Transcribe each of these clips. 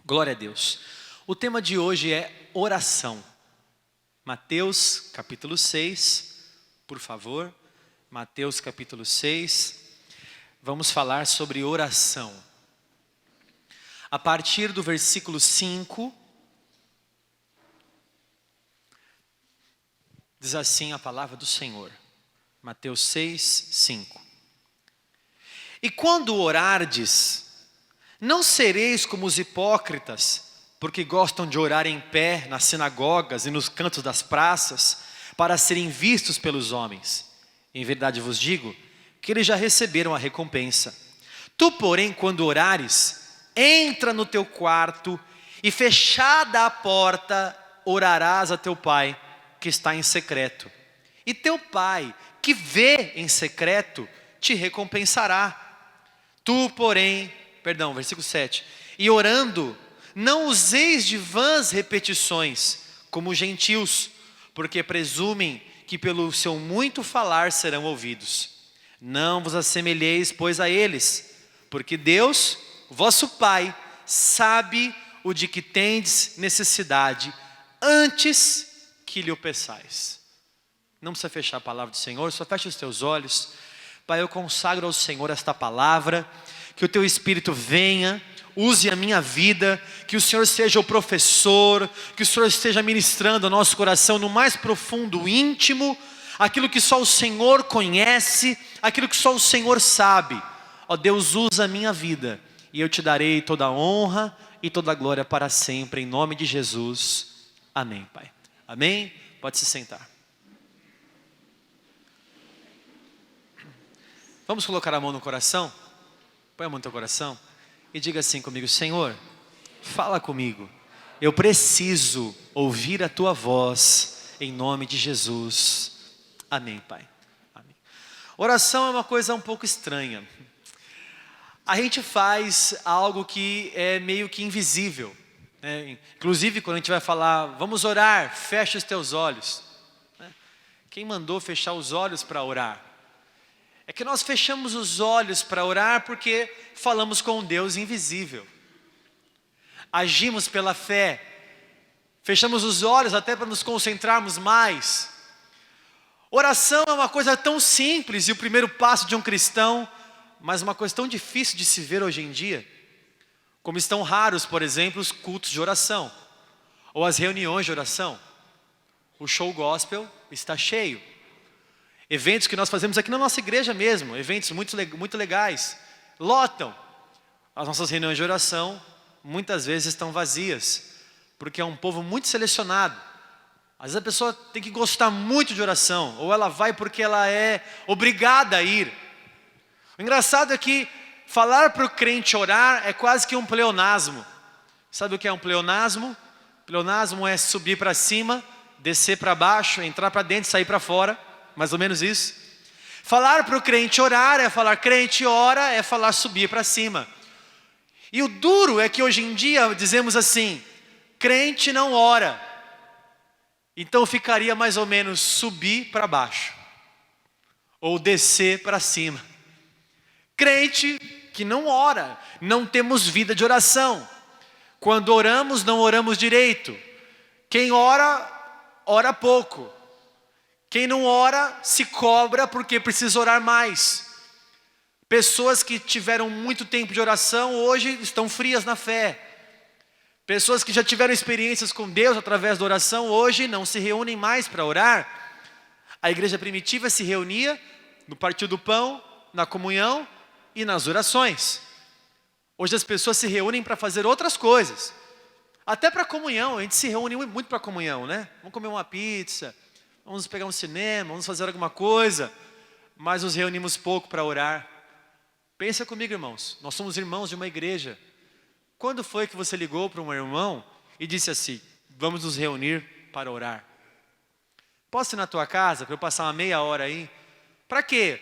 Glória a Deus. O tema de hoje é oração. Mateus capítulo 6, por favor. Mateus capítulo 6. Vamos falar sobre oração. A partir do versículo 5, diz assim a palavra do Senhor. Mateus 6, 5. E quando orardes, não sereis como os hipócritas, porque gostam de orar em pé nas sinagogas e nos cantos das praças, para serem vistos pelos homens. Em verdade vos digo, que eles já receberam a recompensa. Tu, porém, quando orares, entra no teu quarto, e fechada a porta, orarás a teu pai, que está em secreto. E teu pai, que vê em secreto, te recompensará. Tu, porém, versículo 7. E orando, não useis de vãs repetições, como os gentios, porque presumem que pelo seu muito falar serão ouvidos. Não vos assemelheis, pois, a eles, porque Deus, vosso Pai, sabe o de que tendes necessidade, antes que lhe o peçais. Não precisa fechar a palavra do Senhor, só feche os teus olhos. Pai, eu consagro ao Senhor esta palavra, que o teu Espírito venha, use a minha vida, que o Senhor seja o professor, que o Senhor esteja ministrando ao nosso coração no mais profundo íntimo, aquilo que só o Senhor conhece, aquilo que só o Senhor sabe. Ó Deus, usa a minha vida, e eu te darei toda a honra e toda a glória para sempre, em nome de Jesus. Amém, Pai. Amém? Pode se sentar. Vamos colocar a mão no coração? Põe a mão no teu coração e diga assim comigo: Senhor, fala comigo. Eu preciso ouvir a tua voz, em nome de Jesus. Amém, Pai. Amém. Oração é uma coisa um pouco estranha. A gente faz algo que é meio que invisível, né? Inclusive quando a gente vai falar, vamos orar, fecha os teus olhos, né? Quem mandou fechar os olhos para orar? É que nós fechamos os olhos para orar porque falamos com um Deus invisível. Agimos pela fé. Fechamos os olhos até para nos concentrarmos mais. Oração é uma coisa tão simples e o primeiro passo de um cristão, mas uma coisa tão difícil de se ver hoje em dia. Como estão raros, por exemplo, os cultos de oração, ou as reuniões de oração. O show gospel está cheio. Eventos que nós fazemos aqui na nossa igreja mesmo, eventos muito legais, lotam. As nossas reuniões de oração muitas vezes estão vazias, porque é um povo muito selecionado. Às vezes a pessoa tem que gostar muito de oração, ou ela vai porque ela é obrigada a ir. O engraçado é que falar para o crente orar é quase que um pleonasmo. Sabe o que é um pleonasmo? Pleonasmo é subir para cima, descer para baixo, entrar para dentro e sair para fora. Mais ou menos isso. Falar para o crente orar é falar crente ora, é falar subir para cima. E o duro é que hoje em dia dizemos assim, crente não ora. Então ficaria mais ou menos subir para baixo, ou descer para cima. Crente que não ora, não temos vida de oração. Quando oramos, não oramos direito. Quem ora, ora pouco. Quem não ora, se cobra porque precisa orar mais. Pessoas que tiveram muito tempo de oração, hoje estão frias na fé. Pessoas que já tiveram experiências com Deus através da oração, hoje não se reúnem mais para orar. A igreja primitiva se reunia no partir do pão, na comunhão e nas orações. Hoje as pessoas se reúnem para fazer outras coisas. Até para comunhão, a gente se reúne muito para comunhão, né? Vamos comer uma pizza, vamos pegar um cinema, vamos fazer alguma coisa, mas nos reunimos pouco para orar. Pensa comigo, irmãos, nós somos irmãos de uma igreja. Quando foi que você ligou para um irmão e disse assim, vamos nos reunir para orar? Posso ir na tua casa para eu passar uma meia hora aí? Para quê?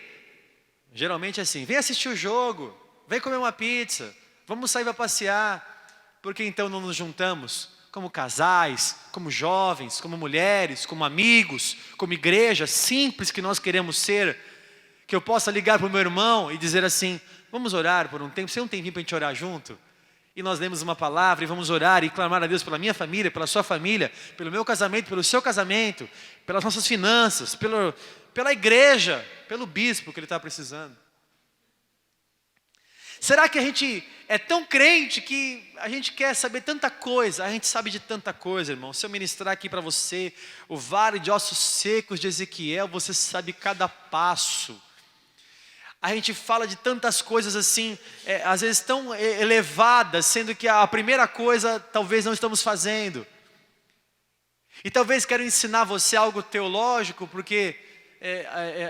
Geralmente é assim, vem assistir o jogo, vem comer uma pizza, vamos sair para passear. Por que então não nos juntamos? Como casais, como jovens, como mulheres, como amigos, como igreja simples que nós queremos ser, que eu possa ligar para o meu irmão e dizer assim, vamos orar por um tempo, você não tem tempo para a gente orar junto? e nós lemos uma palavra e vamos orar e clamar a Deus pela minha família, pela sua família, pelo meu casamento, pelo seu casamento, pelas nossas finanças, pela igreja, pelo bispo que ele está precisando. Será que a gente é tão crente que a gente quer saber tanta coisa? A gente sabe de tanta coisa, irmão. Se eu ministrar aqui para você o vale de ossos secos de Ezequiel, você sabe cada passo. A gente fala de tantas coisas assim, às vezes tão elevadas, sendo que a primeira coisa talvez não estamos fazendo. E talvez quero ensinar você algo teológico, porque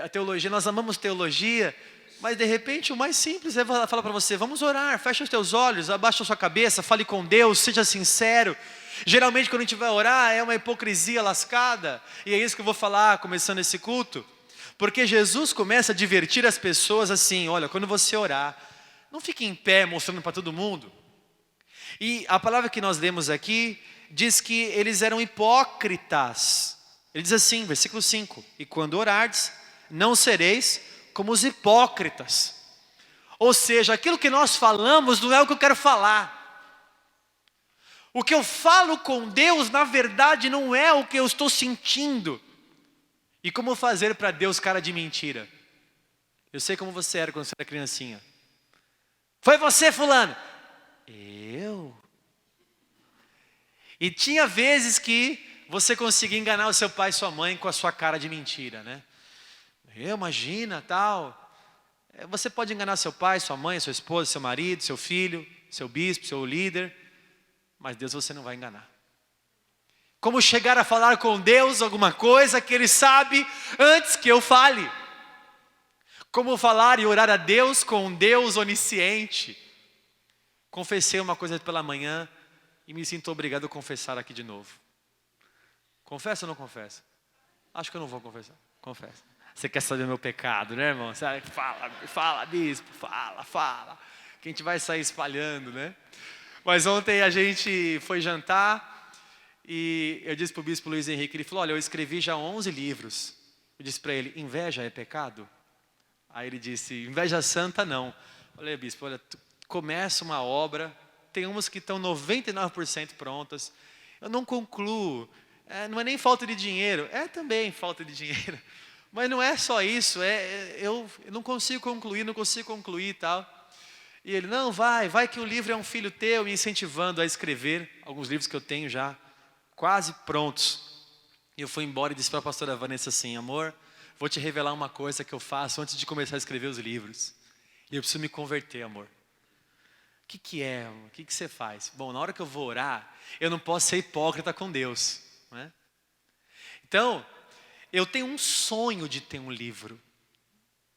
a teologia, nós amamos teologia, mas de repente o mais simples é falar para você, vamos orar, fecha os teus olhos, abaixa a sua cabeça, fale com Deus, seja sincero. Geralmente quando a gente vai orar é uma hipocrisia lascada, e é isso que eu vou falar começando esse culto. Porque Jesus começa a divertir as pessoas assim, olha, quando você orar, não fique em pé mostrando para todo mundo. E a palavra que nós lemos aqui diz que eles eram hipócritas. Ele diz assim, versículo 5, e quando orardes, não sereis como os hipócritas. Ou seja, aquilo que nós falamos não é o que eu quero falar. O que eu falo com Deus, na verdade, não é o que eu estou sentindo. E como fazer para Deus cara de mentira? Eu sei como você era quando você era criancinha. Foi você, fulano? Eu? E tinha vezes que você conseguia enganar o seu pai e sua mãe com a sua cara de mentira, né? Imagina, tal. Você pode enganar seu pai, sua mãe, sua esposa, seu marido, seu filho, seu bispo, seu líder. Mas Deus você não vai enganar. Como chegar a falar com Deus alguma coisa que Ele sabe antes que eu fale. Como falar e orar a Deus com um Deus onisciente. Confessei uma coisa pela manhã e me sinto obrigado a confessar aqui de novo. Confessa ou não confessa? Acho que eu não vou confessar. Confessa. Você quer saber meu pecado, né, irmão? Fala, bispo, fala. Que a gente vai sair espalhando, né? Mas ontem a gente foi jantar. E eu disse para o bispo Luiz Henrique, ele falou, olha, eu escrevi já 11 livros. Eu disse para ele, inveja é pecado? Aí ele disse, inveja santa não. Eu falei, bispo, olha, começa uma obra, tem umas que estão 99% prontas, eu não concluo, não é nem falta de dinheiro, é também falta de dinheiro, mas não é só isso, eu não consigo concluir e tal. E ele, não, vai que o livro é um filho teu, me incentivando a escrever, alguns livros que eu tenho já, quase prontos. E eu fui embora e disse para a pastora Vanessa assim, amor, vou te revelar uma coisa que eu faço antes de começar a escrever os livros. E eu preciso me converter, amor. O que é? O que você faz? Bom, na hora que eu vou orar, eu não posso ser hipócrita com Deus, não é? Então, eu tenho um sonho de ter um livro.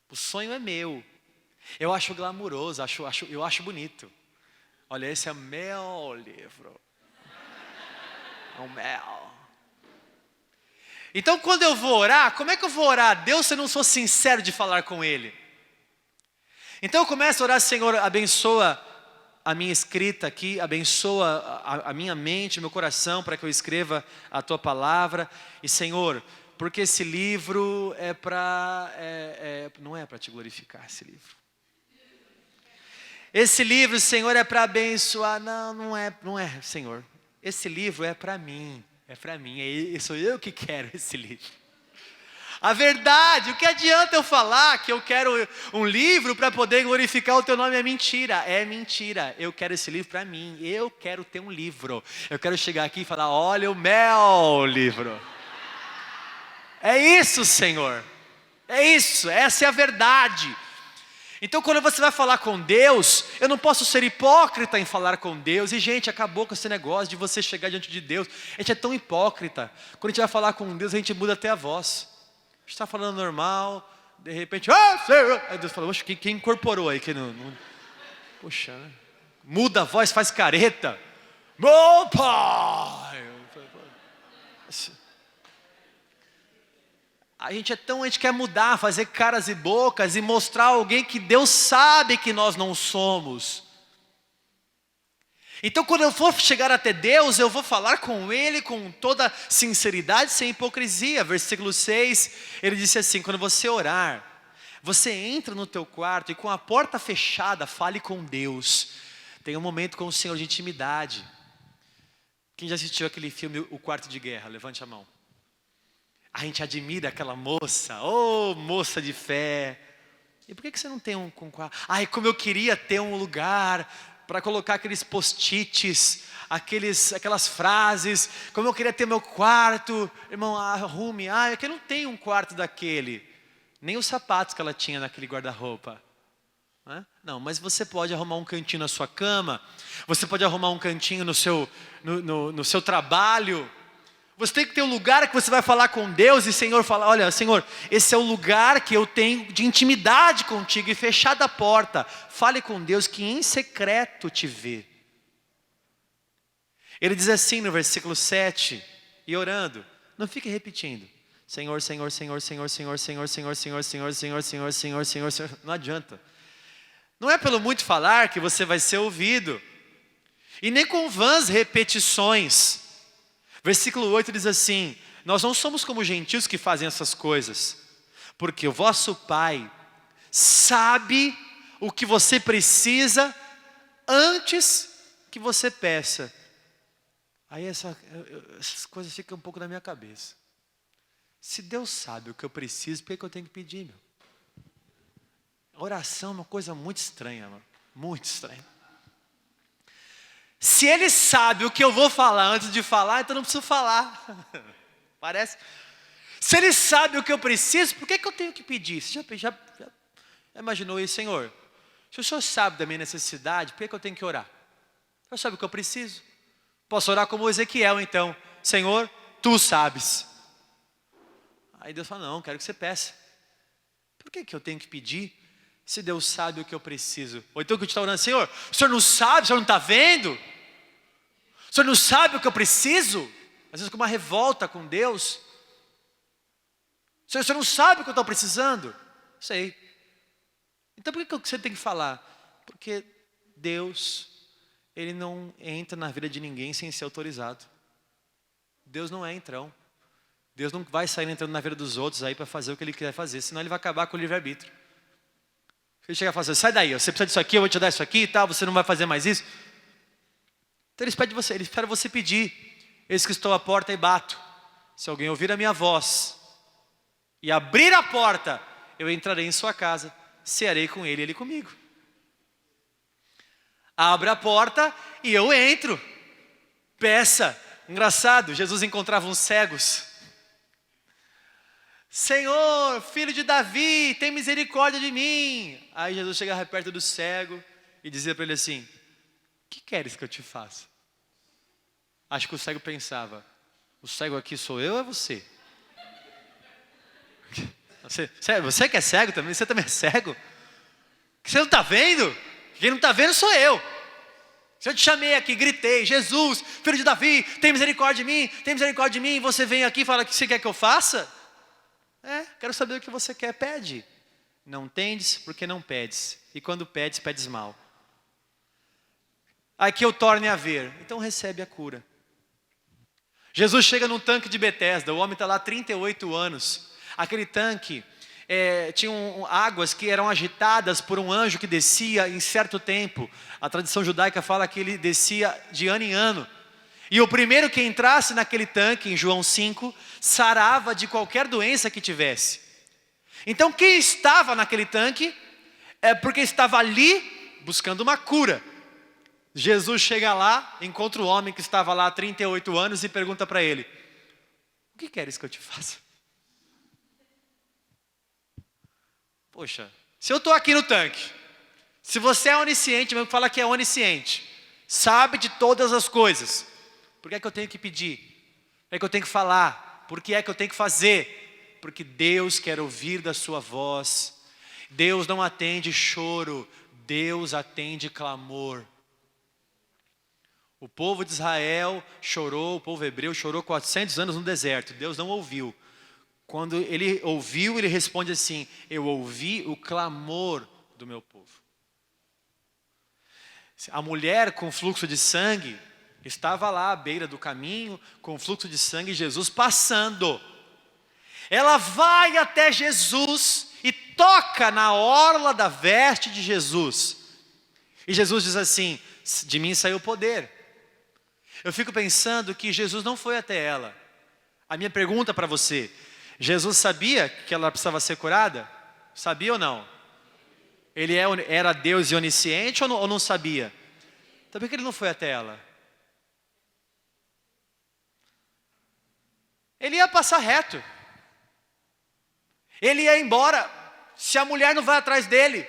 O sonho é meu. Eu acho glamuroso, eu acho bonito. Olha, esse é meu livro. É o meu. Então quando eu vou orar, como é que eu vou orar a Deus se eu não sou sincero de falar com Ele? Então eu começo a orar, Senhor, abençoa a minha escrita aqui, abençoa a minha mente, meu coração, para que eu escreva a Tua palavra. E Senhor, porque esse livro não é para Te glorificar, esse livro. Esse livro, Senhor, é para abençoar. Não é, Senhor. Esse livro é para mim, sou eu que quero esse livro. A verdade, o que adianta eu falar que eu quero um livro para poder glorificar o Teu nome? É mentira, eu quero esse livro para mim, eu quero ter um livro, eu quero chegar aqui e falar, olha o meu livro. É isso, Senhor, é isso, essa é a verdade. Então quando você vai falar com Deus, eu não posso ser hipócrita em falar com Deus. E gente, acabou com esse negócio de você chegar diante de Deus. A gente é tão hipócrita. Quando a gente vai falar com Deus, a gente muda até a voz. A gente está falando normal, de repente, aí Deus fala, poxa, quem incorporou aí? Poxa, né? Muda a voz, faz careta. Meu pai! A gente quer mudar, fazer caras e bocas e mostrar a alguém que Deus sabe que nós não somos. Então quando eu for chegar até Deus, eu vou falar com Ele com toda sinceridade, sem hipocrisia. Versículo 6, ele disse assim, quando você orar, você entra no teu quarto e com a porta fechada, fale com Deus. Tem um momento com o Senhor de intimidade. Quem já assistiu aquele filme O Quarto de Guerra? Levante a mão. A gente admira aquela moça, moça de fé. E por que você não tem um quarto? Ai, como eu queria ter um lugar para colocar aqueles post-its, aquelas frases. Como eu queria ter meu quarto. Irmão, arrume. É que eu não tenho um quarto daquele. Nem os sapatos que ela tinha naquele guarda-roupa. Não, mas você pode arrumar um cantinho na sua cama. Você pode arrumar um cantinho no seu trabalho. Você tem que ter um lugar que você vai falar com Deus e o Senhor fala, olha, Senhor, esse é o lugar que eu tenho de intimidade contigo, e fechada a porta, fale com Deus que em secreto te vê. Ele diz assim no versículo 7, e orando, não fique repetindo, Senhor, Senhor, Senhor, Senhor, Senhor, Senhor, Senhor, Senhor, Senhor, Senhor, Senhor, Senhor, Senhor, Senhor, não adianta. Não é pelo muito falar que você vai ser ouvido, e nem com vãs repetições. Versículo 8 diz assim, nós não somos como gentios que fazem essas coisas, porque o vosso Pai sabe o que você precisa antes que você peça. Aí essas coisas ficam um pouco na minha cabeça. Se Deus sabe o que eu preciso, por que eu tenho que pedir, meu? A oração é uma coisa muito estranha, mano. Muito estranha. Se Ele sabe o que eu vou falar antes de falar, então eu não preciso falar. Parece? Se Ele sabe o que eu preciso, por que eu tenho que pedir? Você já imaginou isso, Senhor? Se o Senhor sabe da minha necessidade, por que eu tenho que orar? O Senhor sabe o que eu preciso. Posso orar como Ezequiel então. Senhor, Tu sabes. Aí Deus fala, não, quero que você peça. Por que eu tenho que pedir? Se Deus sabe o que eu preciso. Ou então que eu te estou orando, Senhor, o Senhor não sabe, o Senhor não está vendo? O Senhor não sabe o que eu preciso? Às vezes com uma revolta com Deus. Senhor não sabe o que eu estou precisando? Sei. Então por que você tem que falar? Porque Deus, Ele não entra na vida de ninguém sem ser autorizado. Deus não é entrão. Deus não vai sair entrando na vida dos outros aí para fazer o que Ele quer fazer, senão Ele vai acabar com o livre-arbítrio. Ele chega e fala assim, sai daí, você precisa disso aqui, eu vou te dar isso aqui e tal, você não vai fazer mais isso. Então Ele espera você pedir. Eis que estou à porta e bato. Se alguém ouvir a minha voz e abrir a porta, eu entrarei em sua casa, cearei com ele e ele comigo. Abre a porta e eu entro. Peça. Engraçado, Jesus encontrava uns cegos. Senhor, filho de Davi, tem misericórdia de mim. Aí Jesus chegava perto do cego e dizia para ele assim, o que queres que eu te faça? Acho que o cego pensava, o cego aqui sou eu ou é você? Você que é cego também, você também é cego? Você não está vendo? Quem não está vendo sou eu. Se eu te chamei aqui, gritei, Jesus, filho de Davi, tem misericórdia de mim, tem misericórdia de mim, e você vem aqui e fala, o que você quer que eu faça? Quero saber o que você quer, pede. Não tendes porque não pedes, e quando pedes, pedes mal. Aí que eu torne a ver, então recebe a cura. Jesus chega num tanque de Betesda, o homem está lá há 38 anos. Aquele tanque tinha águas que eram agitadas por um anjo que descia em certo tempo. A tradição judaica fala que ele descia de ano em ano. E o primeiro que entrasse naquele tanque, em João 5, sarava de qualquer doença que tivesse. Então quem estava naquele tanque é porque estava ali buscando uma cura. Jesus chega lá, encontra o homem que estava lá há 38 anos e pergunta para ele, o que queres que eu te faça? Poxa, se eu estou aqui no tanque, se você é onisciente, mesmo fala que é onisciente, sabe de todas as coisas, por que é que eu tenho que pedir? Por que é que eu tenho que falar? Por que é que eu tenho que fazer? Porque Deus quer ouvir da sua voz. Deus não atende choro, Deus atende clamor. O povo de Israel chorou, o povo hebreu chorou 400 anos no deserto, Deus não ouviu. Quando ele ouviu, ele responde assim, eu ouvi o clamor do meu povo. A mulher com fluxo de sangue estava lá à beira do caminho, com fluxo de sangue, Jesus passando. Ela vai até Jesus e toca na orla da veste de Jesus. E Jesus diz assim, de mim saiu poder. Eu fico pensando que Jesus não foi até ela. A minha pergunta para você: Jesus sabia que ela precisava ser curada? Sabia ou não? Ele era Deus e onisciente ou não sabia? Então por que ele não foi até ela? Ele ia passar reto. Ele ia embora. Se a mulher não vai atrás dele.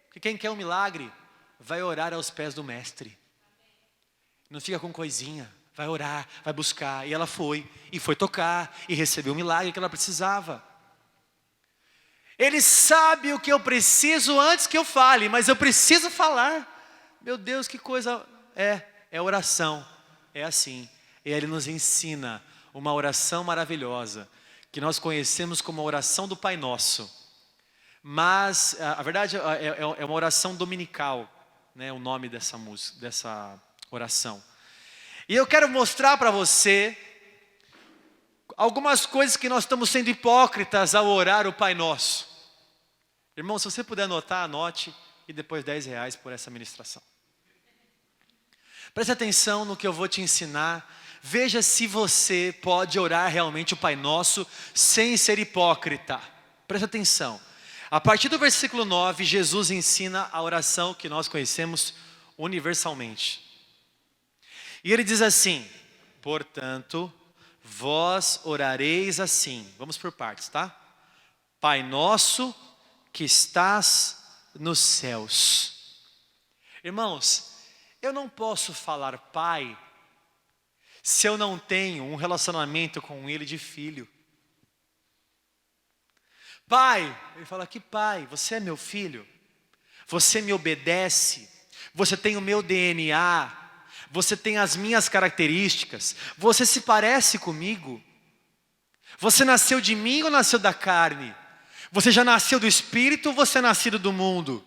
Porque quem quer um milagre vai orar aos pés do mestre. Não fica com coisinha. Vai orar, vai buscar. E ela foi. E foi tocar. E recebeu o milagre que ela precisava. Ele sabe o que eu preciso antes que eu fale. Mas eu preciso falar. Meu Deus, que coisa é oração. É assim. E ele nos ensina uma oração maravilhosa, que nós conhecemos como a oração do Pai Nosso. Mas, a verdade, é uma oração dominical, né, o nome dessa música, dessa oração. E eu quero mostrar para você algumas coisas que nós estamos sendo hipócritas ao orar o Pai Nosso. Irmão, se você puder anotar, anote, e depois R$10 por essa ministração. Preste atenção no que eu vou te ensinar. Veja se você pode orar realmente o Pai Nosso sem ser hipócrita. Preste atenção. A partir do versículo 9, Jesus ensina a oração que nós conhecemos universalmente. E ele diz assim: portanto, vós orareis assim. Vamos por partes, tá? Pai Nosso que estás nos céus. Irmãos, eu não posso falar Pai se eu não tenho um relacionamento com Ele de filho. Pai, ele fala: que pai? Você é meu filho, você me obedece, você tem o meu DNA, você tem as minhas características, você se parece comigo. Você nasceu de mim ou nasceu da carne? Você já nasceu do Espírito ou você é nascido do mundo?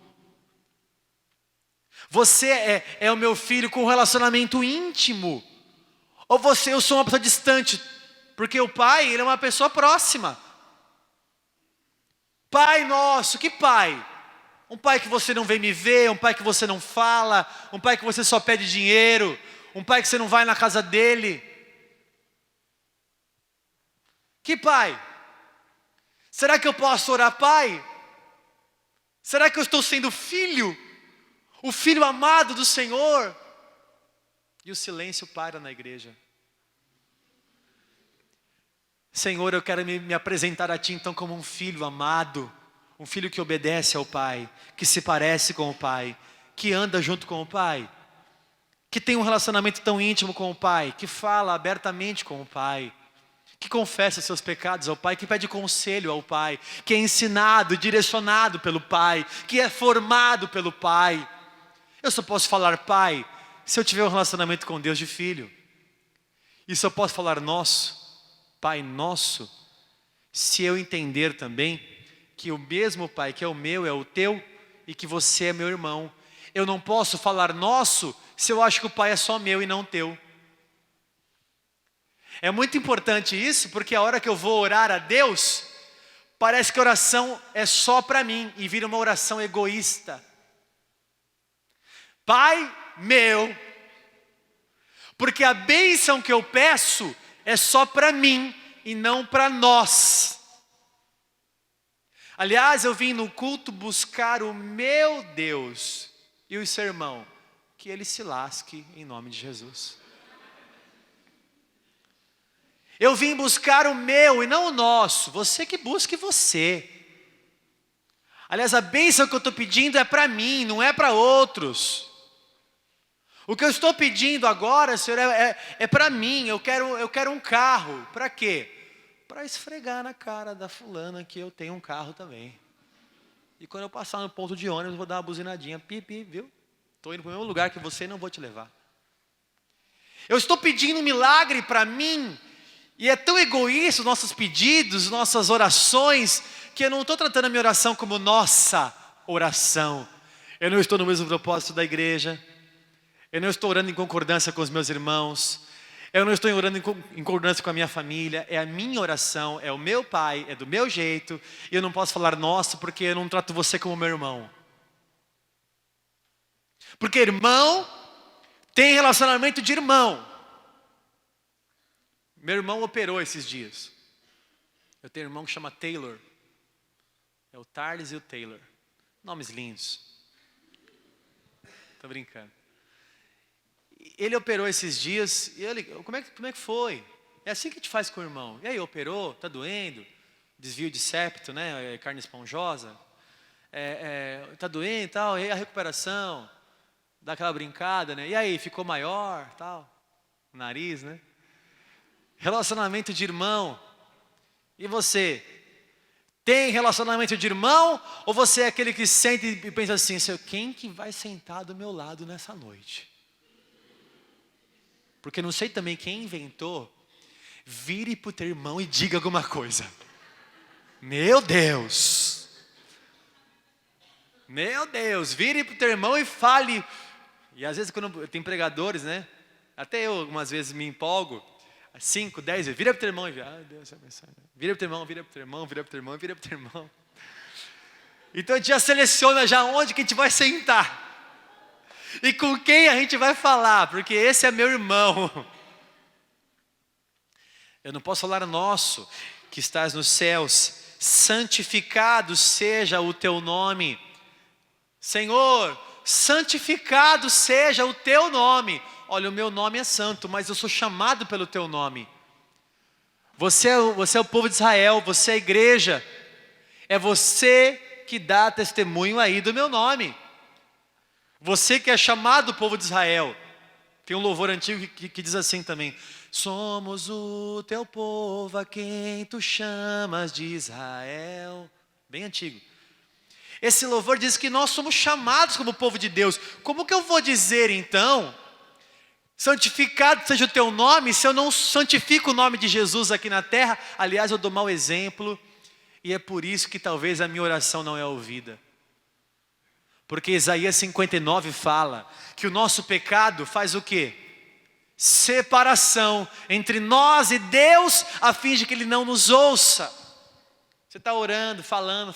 Você é o meu filho com um relacionamento íntimo? Ou eu sou uma pessoa distante? Porque o Pai, Ele é uma pessoa próxima. Pai Nosso, que Pai? Um Pai que você não vem me ver, um Pai que você não fala, um Pai que você só pede dinheiro, um Pai que você não vai na casa dele. Que Pai? Será que eu posso orar Pai? Será que eu estou sendo filho? O filho amado do Senhor? E o silêncio para na igreja. Senhor, eu quero me apresentar a Ti então como um filho amado, um filho que obedece ao Pai, que se parece com o Pai, que anda junto com o Pai, que tem um relacionamento tão íntimo com o Pai, que fala abertamente com o Pai, que confessa seus pecados ao Pai, que pede conselho ao Pai, que é ensinado, direcionado pelo Pai, que é formado pelo Pai. Eu só posso falar Pai se eu tiver um relacionamento com Deus de filho. E só posso falar nosso, Pai Nosso, se eu entender também que o mesmo Pai que é o meu é o teu e que você é meu irmão. Eu não posso falar nosso se eu acho que o Pai é só meu e não teu. É muito importante isso, porque a hora que eu vou orar a Deus, parece que a oração é só para mim e vira uma oração egoísta. Pai meu, porque a bênção que eu peço é só para mim e não para nós. Aliás, eu vim no culto buscar o meu Deus. E o seu irmão, que ele se lasque em nome de Jesus. Eu vim buscar o meu e não o nosso. Você que busque você. Aliás, a bênção que eu estou pedindo é para mim, não é para outros. O que eu estou pedindo agora, Senhor, é para mim. Eu quero um carro. Para quê? Para esfregar na cara da fulana que eu tenho um carro também. E quando eu passar no ponto de ônibus, eu vou dar uma buzinadinha. Pipi, viu? Estou indo para o mesmo lugar que você e não vou te levar. Eu estou pedindo um milagre para mim. E é tão egoísta os nossos pedidos, nossas orações, que eu não estou tratando a minha oração como nossa oração. Eu não estou no mesmo propósito da igreja. Eu não estou orando em concordância com os meus irmãos. Eu não estou orando em concordância com a minha família. É a minha oração, é o meu Pai, é do meu jeito. E eu não posso falar nosso porque eu não trato você como meu irmão. Porque irmão Tem relacionamento de irmão. Meu irmão operou esses dias. Eu tenho um irmão que chama Taylor. É o Tarles e o Taylor. Nomes lindos. Tô brincando. Ele operou esses dias. E ele, como é que foi? É assim que a gente faz com o irmão. E aí, operou? Tá doendo? Desvio de septo, né? Carne esponjosa. Tá doendo e tal. E aí a recuperação? Dá aquela brincada, né? E aí, ficou maior, tal? O nariz, né? Relacionamento de irmão. E você? Tem relacionamento de irmão? Ou você é aquele que sente e pensa assim, quem que vai sentar do meu lado nessa noite? Porque não sei também quem inventou. Vire para o teu irmão e diga alguma coisa. Meu Deus. Meu Deus, vire para o teu irmão e fale. E às vezes quando tem pregadores, né? Até eu algumas vezes me empolgo. 5, 10 vezes, vira para o teu irmão e Deus abençoe. Vira para o teu irmão, vira para o teu irmão, vira para o teu irmão, vira para o teu irmão. Então a gente já seleciona já onde que a gente vai sentar. E com quem a gente vai falar, porque esse é meu irmão. Eu não posso falar nosso, que estás nos céus, santificado seja o teu nome. Senhor, santificado seja o teu nome. Olha, o meu nome é santo, mas eu sou chamado pelo teu nome. Você é o povo de Israel, você é a igreja. É você que dá testemunho aí do meu nome. Você que é chamado povo de Israel. Tem um louvor antigo que diz assim também. Somos o teu povo a quem tu chamas de Israel. Bem antigo. Esse louvor diz que nós somos chamados como povo de Deus. Como que eu vou dizer então, santificado seja o teu nome, se eu não santifico o nome de Jesus aqui na terra? Aliás, eu dou mau exemplo. E é por isso que talvez a minha oração não é ouvida. Porque Isaías 59 fala que o nosso pecado faz o quê? Separação entre nós e Deus, a fim de que Ele não nos ouça. Você está orando, falando,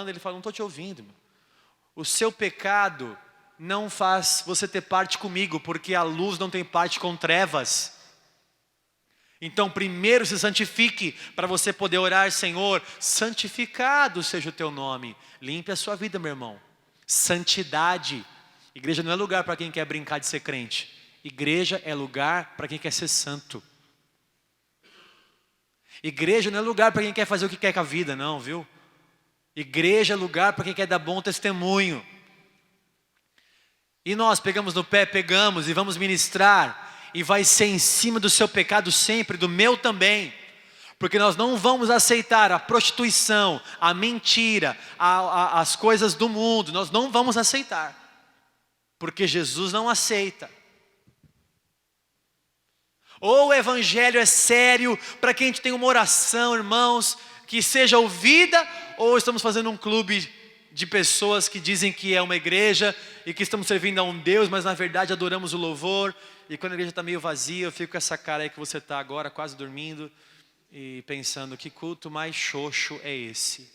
Ele fala, não estou te ouvindo. Irmão. O seu pecado não faz você ter parte comigo, porque a luz não tem parte com trevas. Então primeiro se santifique, para você poder orar, Senhor, santificado seja o teu nome. Limpe a sua vida, meu irmão. Santidade. Igreja não é lugar para quem quer brincar de ser crente. Igreja é lugar para quem quer ser santo. Igreja não é lugar para quem quer fazer o que quer com a vida, não, viu? Igreja é lugar para quem quer dar bom testemunho. E nós pegamos no pé, pegamos e vamos ministrar. E vai ser em cima do seu pecado sempre, do meu também. Porque nós não vamos aceitar a prostituição, a mentira, as coisas do mundo. Nós não vamos aceitar. Porque Jesus não aceita. Ou o evangelho é sério, para que a gente tenha uma oração, irmãos, que seja ouvida, ou estamos fazendo um clube de pessoas que dizem que é uma igreja e que estamos servindo a um Deus, mas na verdade adoramos o louvor, e quando a igreja está meio vazia, eu fico com essa cara aí que você está agora, quase dormindo, e pensando, que culto mais xoxo é esse?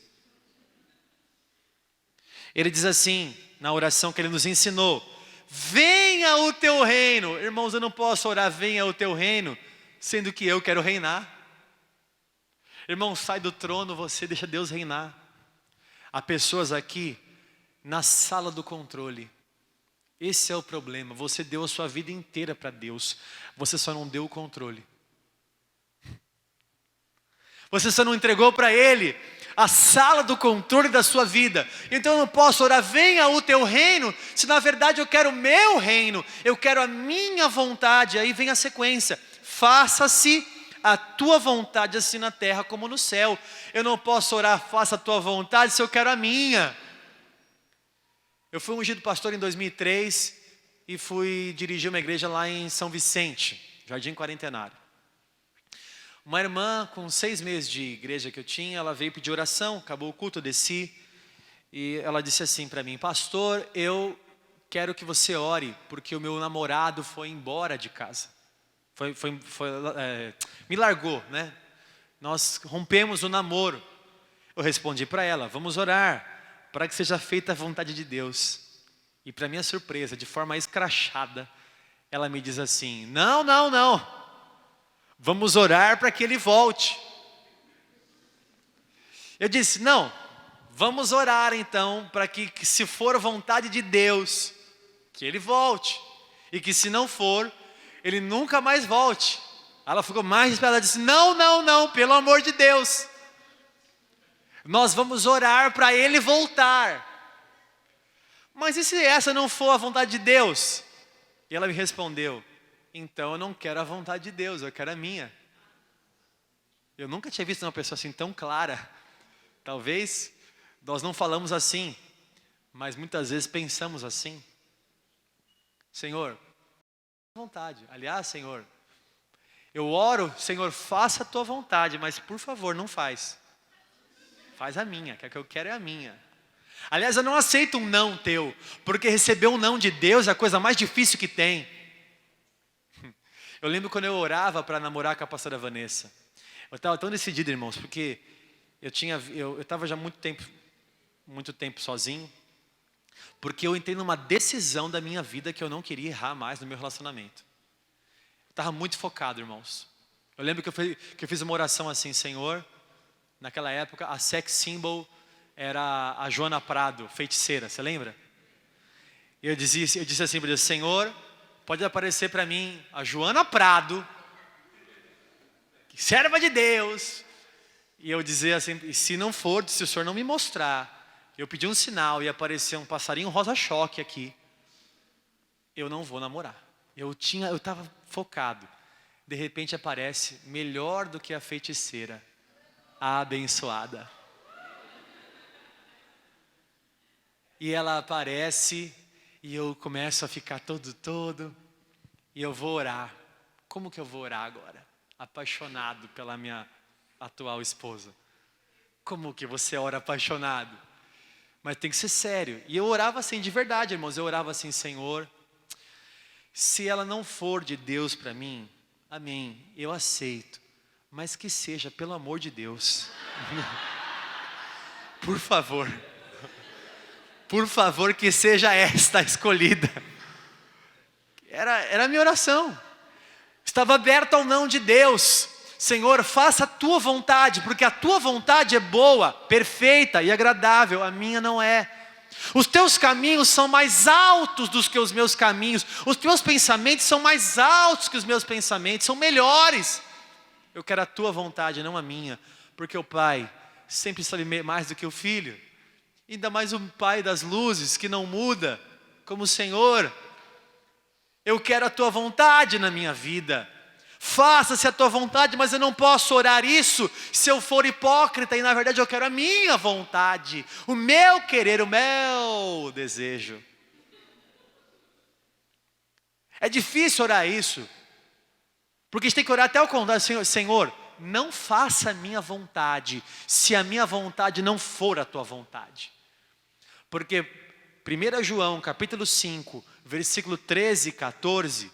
Ele diz assim, na oração que ele nos ensinou, venha o teu reino. Irmãos, eu não posso orar, venha o teu reino, sendo que eu quero reinar. Irmão, sai do trono, você deixa Deus reinar. Há pessoas aqui, na sala do controle. Esse é o problema, você deu a sua vida inteira para Deus, você só não deu o controle. Você só não entregou para Ele a sala do controle da sua vida. Então eu não posso orar, venha o teu reino, se na verdade eu quero o meu reino, eu quero a minha vontade. Aí vem a sequência, faça-se a tua vontade assim na terra como no céu. Eu não posso orar, faça a tua vontade, se eu quero a minha. Eu fui ungido pastor em 2003 e fui dirigir uma igreja lá em São Vicente, Jardim Quarentenário. Uma irmã com 6 meses de igreja que eu tinha, ela veio pedir oração, acabou o culto, eu desci. E ela disse assim para mim, pastor, eu quero que você ore, porque o meu namorado foi embora de casa. Me largou, né? Nós rompemos o namoro. Eu respondi para ela, vamos orar, para que seja feita a vontade de Deus. E para minha surpresa, de forma escrachada, Ela me diz assim: não, não, não. Vamos orar para que ele volte. Eu disse: não, vamos orar então para que se for vontade de Deus, que ele volte. E que se não for, ele nunca mais volte. Ela ficou mais desesperada, ela disse: não, não, não, pelo amor de Deus. Nós vamos orar para ele voltar. Mas e se essa não for a vontade de Deus? E ela me respondeu: então eu não quero a vontade de Deus, eu quero a minha. Eu nunca tinha visto uma pessoa assim tão clara. Talvez nós não falamos assim, mas muitas vezes pensamos assim. Senhor, vontade. Aliás, Senhor, eu oro, Senhor, faça a tua vontade, mas por favor, não faz. Faz a minha, que é que eu quero é a minha. Aliás, eu não aceito um não teu, porque receber um não de Deus é a coisa mais difícil que tem. Eu lembro quando eu orava para namorar com a pastora Vanessa. Eu estava tão decidido, irmãos, porque eu estava já muito tempo sozinho, porque eu entrei numa decisão da minha vida que eu não queria errar mais no meu relacionamento. Eu estava muito focado, irmãos. Eu lembro que eu fiz uma oração assim: Senhor, naquela época a sex symbol era a Joana Prado, feiticeira, você lembra? Eu disse assim para Deus: Senhor, pode aparecer para mim a Joana Prado, serva de Deus. E eu dizia assim: e se não for, se o Senhor não me mostrar, eu pedi um sinal e apareceu um passarinho rosa-choque aqui, eu não vou namorar. Eu estava focado. De repente aparece, melhor do que a feiticeira, a abençoada. E ela aparece e eu começo a ficar todo, e eu vou orar. Como que eu vou orar agora? Apaixonado pela minha atual esposa. Como que você ora apaixonado? Mas tem que ser sério. E eu orava assim de verdade, irmãos. Eu orava assim: Senhor, se ela não for de Deus para mim, amém, eu aceito. Mas que seja, pelo amor de Deus. Por favor. Por favor, que seja esta escolhida. Era a minha oração. Estava aberto ao não de Deus. Senhor, faça a tua vontade, porque a tua vontade é boa, perfeita e agradável, a minha não é. Os teus caminhos são mais altos do que os meus caminhos, os teus pensamentos são mais altos que os meus pensamentos, são melhores. Eu quero a tua vontade, não a minha, porque o Pai sempre sabe mais do que o Filho, ainda mais o Pai das luzes, que não muda, como o Senhor. Eu quero a tua vontade na minha vida. Faça-se a tua vontade, mas eu não posso orar isso se eu for hipócrita, e na verdade eu quero a minha vontade, o meu querer, o meu desejo. É difícil orar isso, porque a gente tem que orar até o contrário: Senhor, não faça a minha vontade, se a minha vontade não for a tua vontade. Porque 1 João capítulo 5, versículo 13 e 14,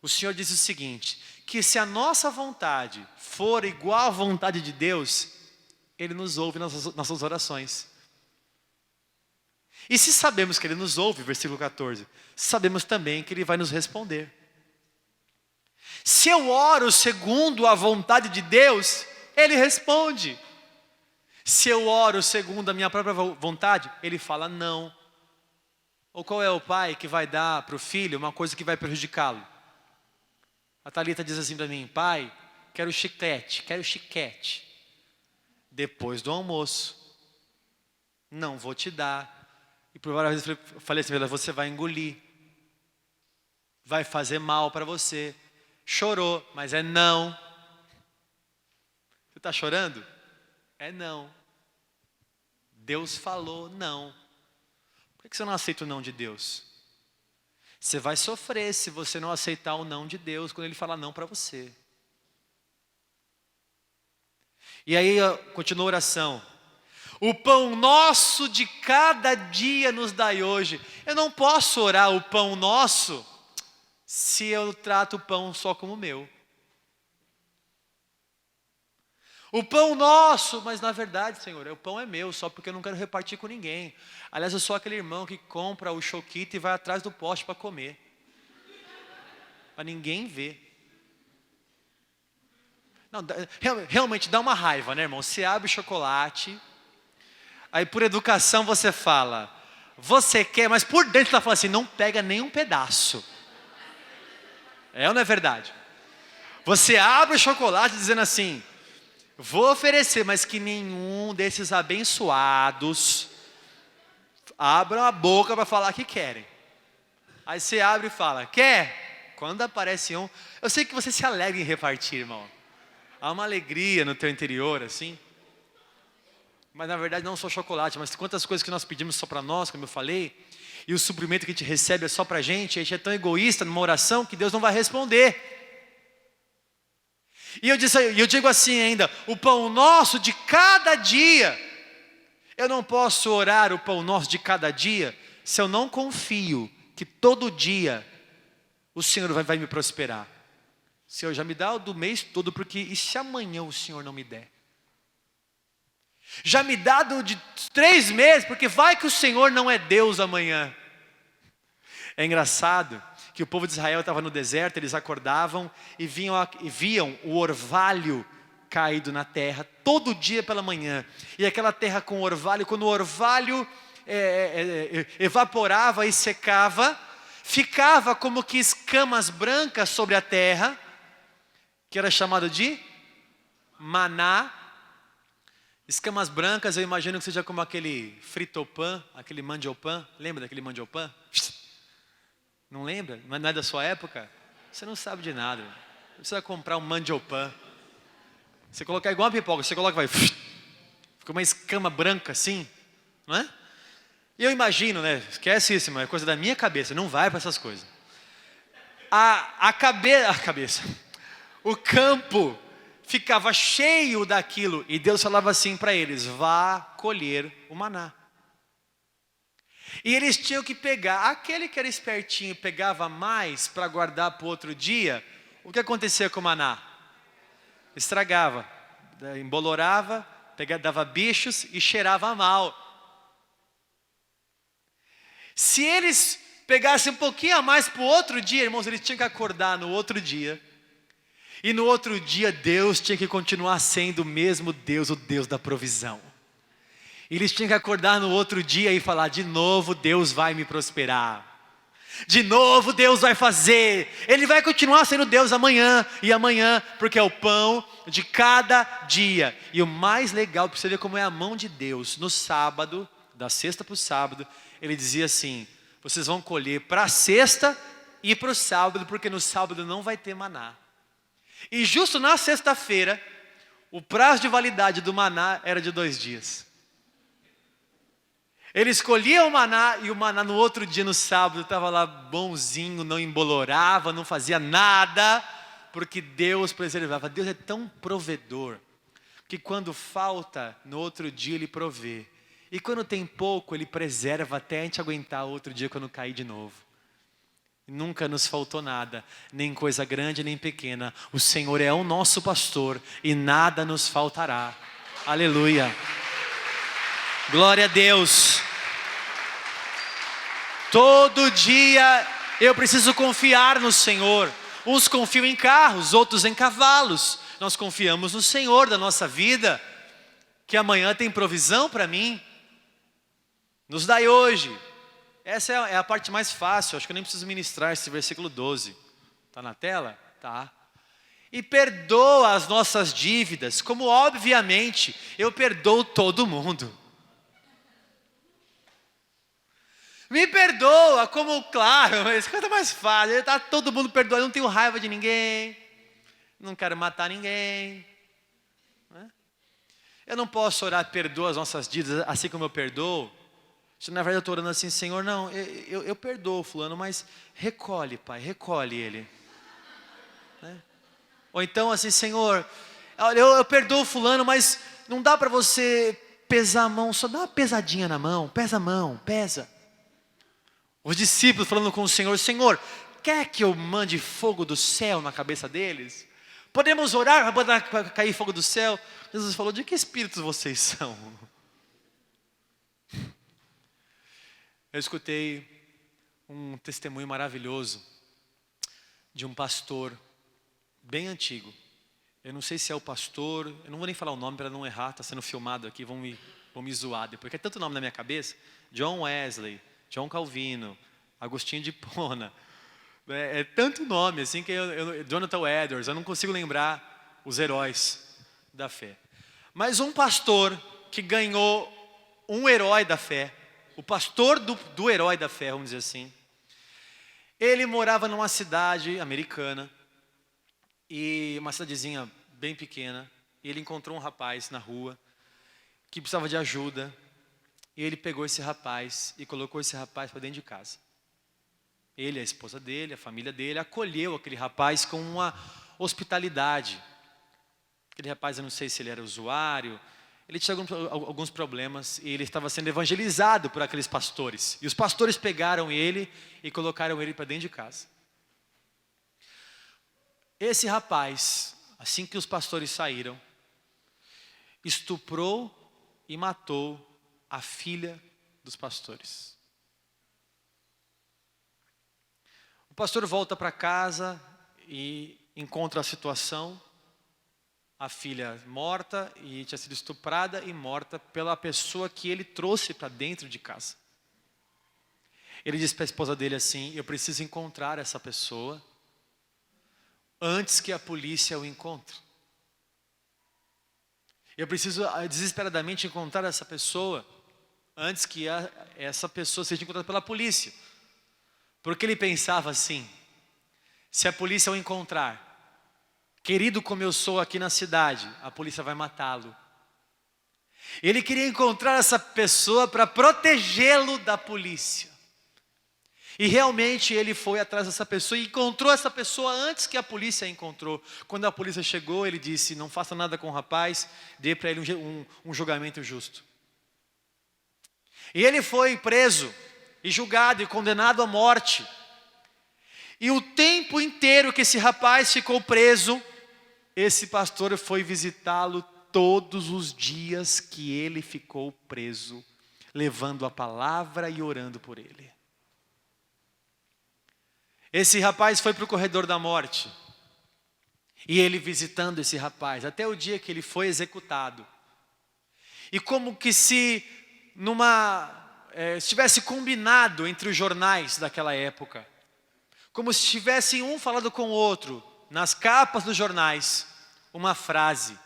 o Senhor diz o seguinte: que se a nossa vontade for igual à vontade de Deus, Ele nos ouve nas nossas orações. E se sabemos que Ele nos ouve, versículo 14, sabemos também que Ele vai nos responder. Se eu oro segundo a vontade de Deus, Ele responde. Se eu oro segundo a minha própria vontade, Ele fala não. Ou qual é o pai que vai dar para o filho uma coisa que vai prejudicá-lo? A Thalita diz assim para mim: pai, quero chiquete. Depois do almoço. Não vou te dar. E por várias vezes eu falei assim: você vai engolir. Vai fazer mal para você. Chorou, mas é não. Você está chorando? É não. Deus falou não. Por que você não aceita o não de Deus? Você vai sofrer se você não aceitar o não de Deus quando Ele falar não para você. E aí continua a oração: o pão nosso de cada dia nos dai hoje. Eu não posso orar o pão nosso se eu trato o pão só como meu. O pão nosso, mas na verdade, Senhor, o pão é meu, só porque eu não quero repartir com ninguém. Aliás, eu sou aquele irmão que compra o choquito e vai atrás do poste para comer. para ninguém ver. Não, realmente dá uma raiva, né, irmão? Você abre o chocolate, aí por educação você fala, você quer, mas por dentro ela fala assim, não pega nem um pedaço. É ou não é verdade? Você abre o chocolate dizendo assim, vou oferecer, mas que nenhum desses abençoados abram a boca para falar que querem. Aí você abre e fala, quer? Quando aparece um, eu sei que você se alegra em repartir, irmão. Há uma alegria no teu interior, assim. Mas na verdade não só chocolate, mas quantas coisas que nós pedimos só para nós, como eu falei, e o suprimento que a gente recebe é só para a gente é tão egoísta numa oração que Deus não vai responder. E eu digo assim ainda, o pão nosso de cada dia. Eu não posso orar o pão nosso de cada dia se eu não confio que todo dia o Senhor vai me prosperar. Senhor, já me dá o do mês todo, porque e se amanhã o Senhor não me der? Já me dá do de 3 meses, porque vai que o Senhor não é Deus amanhã. É engraçado que o povo de Israel estava no deserto, eles acordavam e viam o orvalho caído na terra, todo dia pela manhã. E aquela terra com orvalho, quando o orvalho evaporava e secava, ficava como que escamas brancas sobre a terra, que era chamado de maná. Escamas brancas, eu imagino que seja como aquele fritopan, aquele mandiopan. Lembra daquele mandiopan? Não lembra? Não é da sua época? Você não sabe de nada. Você vai comprar um mandiopan. Você colocar igual uma pipoca, você coloca e vai... Fica uma escama branca assim, não é? E eu imagino, né? Esquece isso, mas é coisa da minha cabeça. Não vai para essas coisas. A cabeça... O campo ficava cheio daquilo. E Deus falava assim para eles, vá colher o maná. E eles tinham que pegar. Aquele que era espertinho pegava mais para guardar para o outro dia. O que acontecia com o maná? Estragava, embolorava, dava bichos e cheirava mal. Se eles pegassem um pouquinho a mais para o outro dia, irmãos, eles tinham que acordar no outro dia. E no outro dia Deus tinha que continuar sendo o mesmo Deus, o Deus da provisão. E eles tinham que acordar no outro dia e falar, de novo Deus vai me prosperar. De novo Deus vai fazer. Ele vai continuar sendo Deus amanhã e amanhã, porque é o pão de cada dia. E o mais legal, para você ver como é a mão de Deus, no sábado, da sexta para o sábado, Ele dizia assim, vocês vão colher para a sexta e para o sábado, porque no sábado não vai ter maná. E justo na sexta-feira, o prazo de validade do maná era de 2 dias. Ele escolhia o maná e o maná no outro dia, no sábado, estava lá bonzinho, não embolorava, não fazia nada, porque Deus preservava. Deus é tão provedor, que quando falta, no outro dia Ele provê. E quando tem pouco, Ele preserva até a gente aguentar outro dia quando cair de novo. Nunca nos faltou nada, nem coisa grande nem pequena. O Senhor é o nosso pastor e nada nos faltará. Aleluia. Glória a Deus. Todo dia eu preciso confiar no Senhor. Uns confiam em carros, outros em cavalos. Nós confiamos no Senhor da nossa vida, que amanhã tem provisão para mim. Nos dai hoje. Essa é a parte mais fácil, acho que eu nem preciso ministrar esse versículo 12. Está na tela? Tá. E perdoa as nossas dívidas, como obviamente eu perdoo todo mundo. Me perdoa, como claro, mas coisa mais fácil. Está todo mundo perdoado, eu não tenho raiva de ninguém, não quero matar ninguém. Eu não posso orar, perdoa as nossas dívidas, assim como eu perdoo. Se na verdade eu estou orando assim, Senhor, não, eu perdoo fulano, mas recolhe, Pai, recolhe ele. Né? Ou então assim, Senhor, eu perdoo fulano, mas não dá para você pesar a mão, só dá uma pesadinha na mão, pesa a mão, pesa. Os discípulos falando com o Senhor, Senhor, quer que eu mande fogo do céu na cabeça deles? Podemos orar para cair fogo do céu? Jesus falou, de que espíritos vocês são? Eu escutei um testemunho maravilhoso de um pastor bem antigo. Eu não sei se é o pastor, eu não vou nem falar o nome para não errar, está sendo filmado aqui, vão me zoar depois, porque é tanto nome na minha cabeça. John Wesley, John Calvino, Agostinho de Hipona. É tanto nome assim que Jonathan Edwards, eu não consigo lembrar os heróis da fé. Mas um pastor que ganhou um herói da fé, o pastor do herói da fé, vamos dizer assim, ele morava numa cidade americana, e uma cidadezinha bem pequena, e ele encontrou um rapaz na rua que precisava de ajuda, e ele pegou esse rapaz e colocou esse rapaz para dentro de casa. Ele, a esposa dele, a família dele, acolheu aquele rapaz com uma hospitalidade. Aquele rapaz, eu não sei se ele era usuário, ele tinha alguns problemas e ele estava sendo evangelizado por aqueles pastores. E os pastores pegaram ele e colocaram ele para dentro de casa. Esse rapaz, assim que os pastores saíram, estuprou e matou a filha dos pastores. O pastor volta para casa e encontra a situação, a filha morta e tinha sido estuprada e morta pela pessoa que ele trouxe para dentro de casa. Ele disse para a esposa dele assim: eu preciso encontrar essa pessoa antes que a polícia o encontre. Eu preciso desesperadamente encontrar essa pessoa antes que essa pessoa seja encontrada pela polícia. Porque ele pensava assim: se a polícia o encontrar, querido como eu sou aqui na cidade, a polícia vai matá-lo. Ele queria encontrar essa pessoa para protegê-lo da polícia. E realmente ele foi atrás dessa pessoa e encontrou essa pessoa antes que a polícia a encontrou. Quando a polícia chegou, ele disse: não faça nada com o rapaz, dê para ele um julgamento justo. E ele foi preso e julgado e condenado à morte. E o tempo inteiro que esse rapaz ficou preso, esse pastor foi visitá-lo todos os dias que ele ficou preso, levando a palavra e orando por ele. Esse rapaz foi para o corredor da morte, e ele visitando esse rapaz, até o dia que ele foi executado. E como que se estivesse combinado entre os jornais daquela época, como se tivessem um falado com o outro, nas capas dos jornais, uma frase: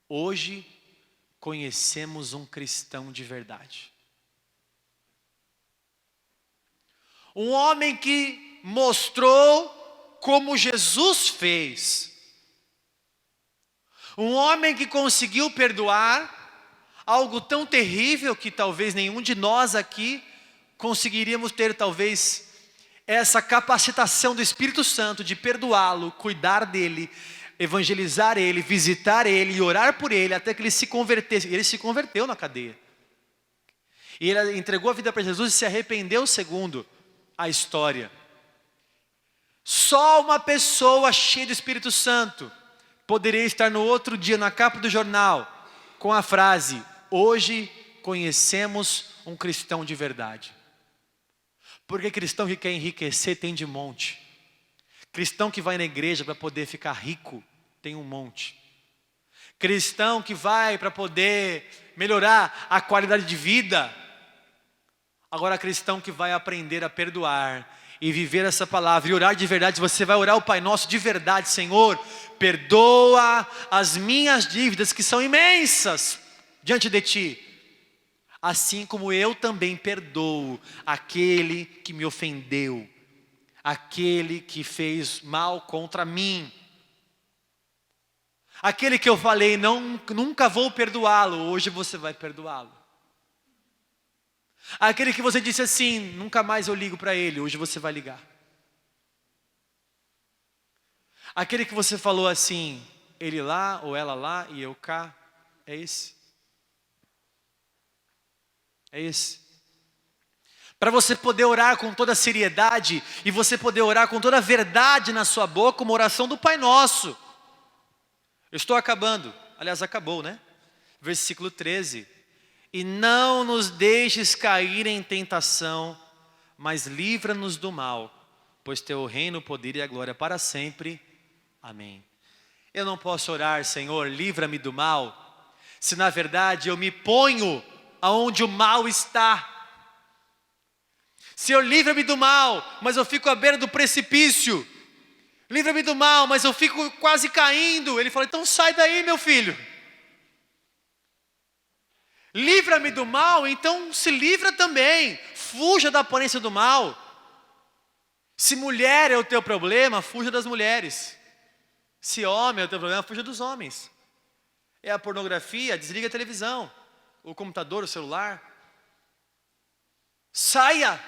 hoje conhecemos um cristão de verdade. Um homem que mostrou como Jesus fez. Um homem que conseguiu perdoar algo tão terrível que talvez nenhum de nós aqui conseguiríamos ter talvez essa capacitação do Espírito Santo de perdoá-lo, cuidar dele, evangelizar ele, visitar ele e orar por ele até que ele se convertesse. Ele se converteu na cadeia. E ele entregou a vida para Jesus e se arrependeu segundo a história. Só uma pessoa cheia do Espírito Santo poderia estar no outro dia na capa do jornal com a frase: hoje conhecemos um cristão de verdade. Porque cristão que quer enriquecer tem de monte. Cristão que vai na igreja para poder ficar rico tem um monte. Cristão que vai para poder melhorar a qualidade de vida. Agora cristão que vai aprender a perdoar e viver essa palavra e orar de verdade. Você vai orar o Pai Nosso de verdade: Senhor, perdoa as minhas dívidas que são imensas diante de Ti, assim como eu também perdoo aquele que me ofendeu, aquele que fez mal contra mim, aquele que eu falei nunca vou perdoá-lo, hoje você vai perdoá-lo. Aquele que você disse assim: nunca mais eu ligo para ele, hoje você vai ligar. Aquele que você falou assim: ele lá ou ela lá e eu cá, é esse. É esse. Para você poder orar com toda a seriedade e você poder orar com toda a verdade na sua boca, uma oração do Pai Nosso. Eu estou acabando, aliás acabou, né? Versículo 13. E não nos deixes cair em tentação, mas livra-nos do mal, pois teu reino, o poder e a glória para sempre. Amém. Eu não posso orar, Senhor, livra-me do mal, se na verdade eu me ponho aonde o mal está. Senhor, livra-me do mal, mas eu fico à beira do precipício. Livra-me do mal, mas eu fico quase caindo. Ele fala, então sai daí, meu filho. Livra-me do mal, então se livra também. Fuja da aparência do mal. Se mulher é o teu problema, fuja das mulheres. Se homem é o teu problema, fuja dos homens. É a pornografia, desliga a televisão, o computador, o celular. Saia.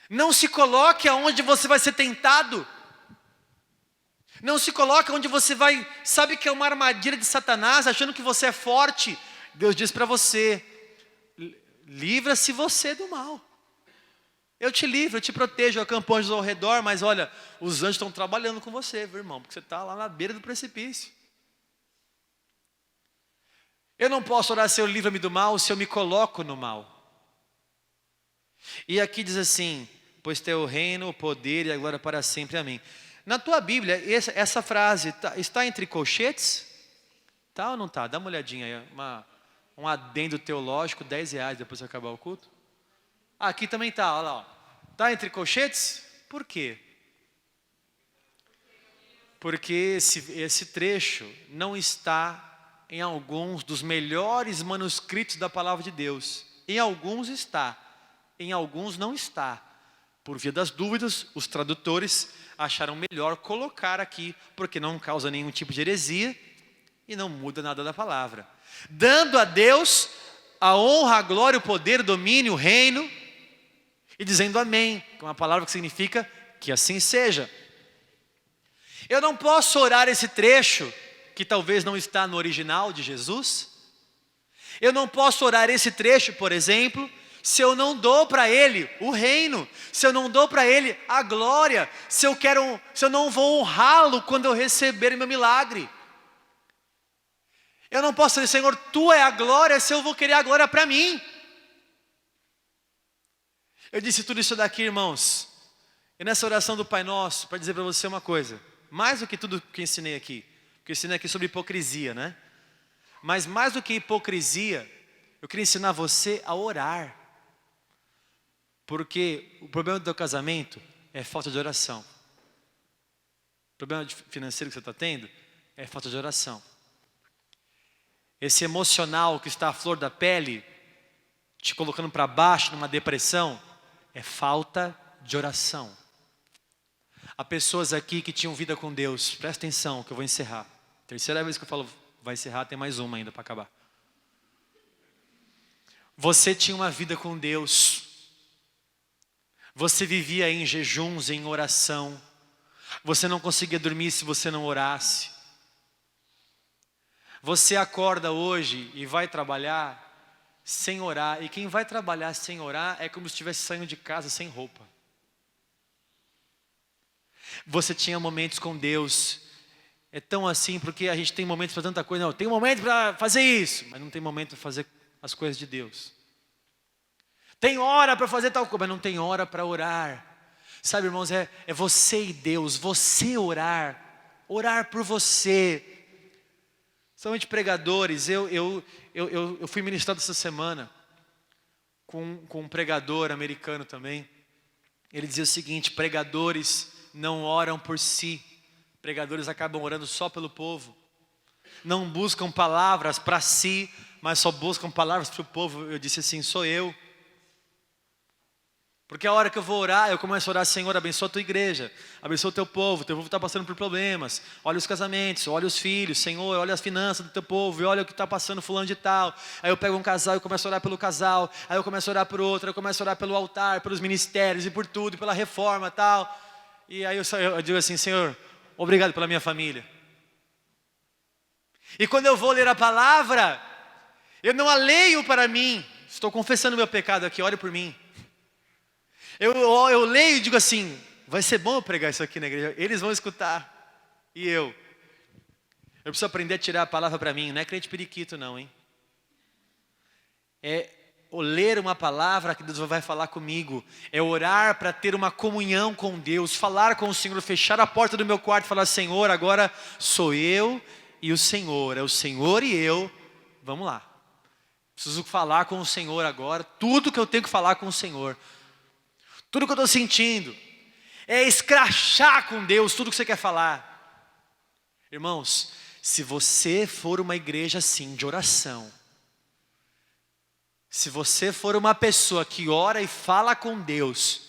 Não se coloque aonde você vai ser tentado. Não se coloque onde você vai, sabe que é uma armadilha de Satanás, achando que você é forte. Deus diz para você, livra-se você do mal. Eu te livro, eu te protejo, eu acampo anjos ao redor, mas olha, os anjos estão trabalhando com você, viu, irmão? Porque você está lá na beira do precipício. Eu não posso orar, Senhor, livra-me do mal, se eu me coloco no mal. E aqui diz assim, pois teu reino, o poder e a glória para sempre, amém. Na tua Bíblia, essa frase está entre colchetes? Tá ou não tá? Dá uma olhadinha aí, um adendo teológico, R$10 depois que acabar o culto. Aqui também tá, olha lá. Tá entre colchetes? Por quê? Porque esse trecho não está em alguns dos melhores manuscritos da palavra de Deus. Em alguns está, em alguns não está. Por via das dúvidas, os tradutores acharam melhor colocar aqui, porque não causa nenhum tipo de heresia e não muda nada da palavra. Dando a Deus a honra, a glória, o poder, o domínio, o reino, e dizendo amém, que é uma palavra que significa que assim seja. Eu não posso orar esse trecho, que talvez não está no original de Jesus. Eu não posso orar esse trecho, por exemplo, se eu não dou para Ele o reino, se eu não dou para Ele a glória, se eu não vou honrá-lo quando eu receber meu milagre. Eu não posso dizer, Senhor, Tu é a glória, se eu vou querer a glória para mim. Eu disse tudo isso daqui, irmãos, e nessa oração do Pai Nosso, para dizer para você uma coisa, mais do que tudo que eu ensinei aqui, porque eu ensinei aqui sobre hipocrisia, né? Mas mais do que hipocrisia, eu queria ensinar você a orar. Porque o problema do teu casamento é falta de oração. O problema financeiro que você está tendo é falta de oração. Esse emocional que está à flor da pele, te colocando para baixo numa depressão, é falta de oração. Há pessoas aqui que tinham vida com Deus, presta atenção que eu vou encerrar. Terceira vez que eu falo vai encerrar, tem mais uma ainda para acabar. Você tinha uma vida com Deus. Você vivia em jejuns, em oração. Você não conseguia dormir se você não orasse. Você acorda hoje e vai trabalhar sem orar. E quem vai trabalhar sem orar é como se estivesse saindo de casa sem roupa. Você tinha momentos com Deus. É tão assim porque a gente tem momentos para tanta coisa. Não, tem momento para fazer isso, mas não tem momento para fazer as coisas de Deus. Tem hora para fazer tal coisa, mas não tem hora para orar. Sabe, irmãos, é você e Deus, você orar por você. Somente pregadores, eu fui ministrado essa semana com um pregador americano também. Ele dizia o seguinte, pregadores não oram por si, pregadores acabam orando só pelo povo. Não buscam palavras para si, mas só buscam palavras para o povo. Eu disse assim, sou eu. Porque a hora que eu vou orar, eu começo a orar, Senhor, abençoa a tua igreja, abençoa o teu povo está passando por problemas, olha os casamentos, olha os filhos, Senhor, olha as finanças do teu povo, e olha o que está passando fulano de tal. Aí eu pego um casal e começo a orar pelo casal, aí eu começo a orar por outro, eu começo a orar pelo altar, pelos ministérios e por tudo, e pela reforma e tal. E aí eu digo assim, Senhor, obrigado pela minha família. E quando eu vou ler a palavra, eu não a leio para mim, estou confessando meu pecado aqui, ore por mim. Eu leio e digo assim, vai ser bom eu pregar isso aqui na igreja, eles vão escutar, e eu preciso aprender a tirar a palavra para mim, não é crente periquito não, hein? ler uma palavra que Deus vai falar comigo, é orar para ter uma comunhão com Deus, falar com o Senhor, fechar a porta do meu quarto e falar: Senhor, agora sou eu e o Senhor, é o Senhor e eu, vamos lá. Preciso falar com o Senhor agora, tudo que eu tenho que falar com o Senhor, tudo que eu estou sentindo, é escrachar com Deus tudo que você quer falar. Irmãos, se você for uma igreja assim, de oração, se você for uma pessoa que ora e fala com Deus,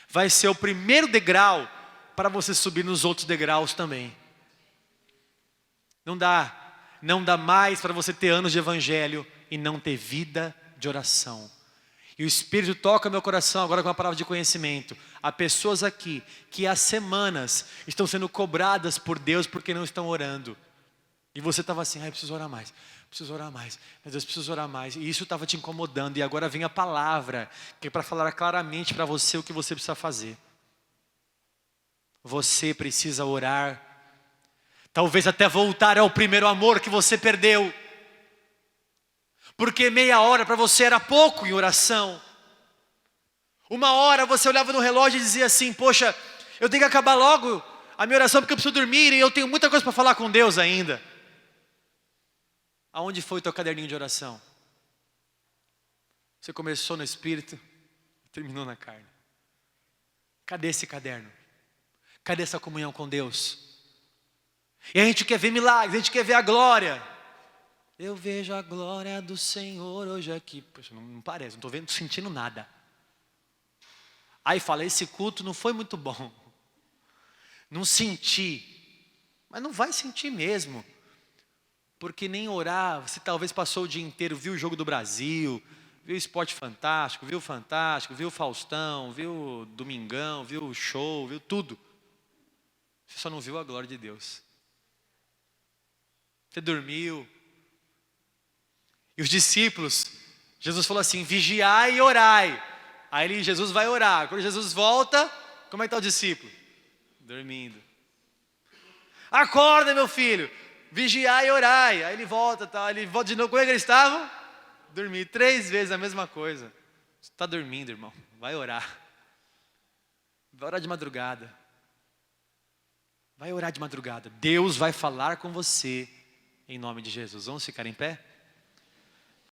vai ser o primeiro degrau para você subir nos outros degraus também. Não dá mais para você ter anos de evangelho e não ter vida de oração. E o Espírito toca meu coração agora com a palavra de conhecimento. Há pessoas aqui que há semanas estão sendo cobradas por Deus porque não estão orando. E você estava assim: ai, preciso orar mais, meu Deus, preciso orar mais. E isso estava te incomodando, e agora vem a palavra, que é para falar claramente para você o que você precisa fazer. Você precisa orar, talvez até voltar ao primeiro amor que você perdeu. Porque meia hora para você era pouco em oração. Uma hora você olhava no relógio e dizia assim: poxa, eu tenho que acabar logo a minha oração porque eu preciso dormir e eu tenho muita coisa para falar com Deus ainda. Aonde foi o teu caderninho de oração? Você começou no Espírito e terminou na carne. Cadê esse caderno? Cadê essa comunhão com Deus? E a gente quer ver milagres, a gente quer ver a glória. Eu vejo a glória do Senhor hoje aqui. Poxa, não parece, não estou sentindo nada. Aí fala: esse culto não foi muito bom. Não senti. Mas não vai sentir mesmo. Porque nem orar, você talvez passou o dia inteiro, viu o Jogo do Brasil, viu o Esporte Fantástico, viu o Faustão, viu o Domingão, viu o show, viu tudo. Você só não viu a glória de Deus. Você dormiu. E os discípulos, Jesus falou assim: vigiai e orai. Aí Jesus vai orar. Quando Jesus volta, como é que está o discípulo? Dormindo. Acorda, meu filho. Vigiai e orai. Aí ele volta de novo. Como é que eles estavam? Dormir 3 vezes a mesma coisa. Você está dormindo, irmão. Vai orar. Vai orar de madrugada. Vai orar de madrugada. Deus vai falar com você em nome de Jesus. Vamos ficar em pé?